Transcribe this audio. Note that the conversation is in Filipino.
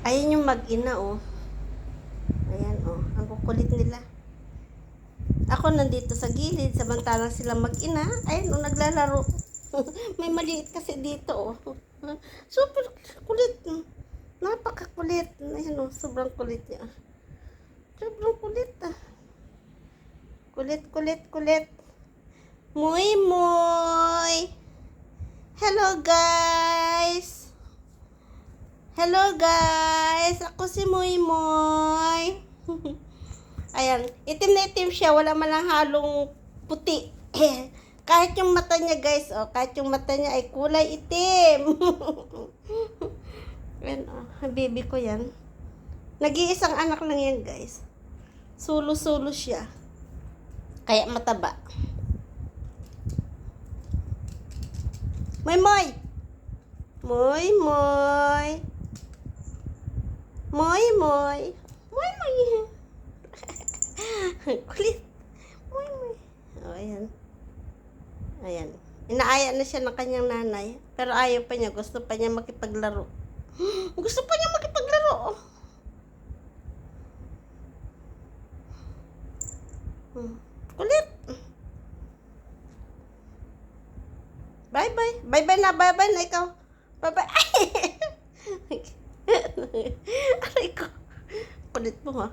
Ayan yung mag-ina, oh. Ayan, oh. Ang kukulit nila. Ako nandito sa gilid, samantalang sila mag-ina. Ayun, oh, naglalaro. May maliit kasi dito, oh. Super kulit. Napakakulit. Ayan, oh, sobrang kulit niya. Sobrang kulit, ah. Kulit, kulit, kulit. Muy, muy. Hello, guys. Hello, guys. Ako si Muy, muy. Ayan, itim na itim siya, wala man lang halong puti. Kahit yung mata niya, guys, oh, kahit yung mata niya ay kulay itim. Ayan, oh, baby ko yan. Nag-iisang anak lang yan, guys. Sulo-sulo siya. Kaya mataba. Moy, moy! Moy, moy! Moy, moy! Moy, moy! Kulit. Moy, moy. Oh, ayan. Ayan. Inaaya na siya ng kanyang nanay. Pero ayaw pa niya. Gusto pa niya makipaglaro. Gusto pa niya makipaglaro. Kulit. Bye-bye. Bye-bye na. Bye-bye na ikaw. Bye-bye. Ay! Aray ko. Kulit mo, ha?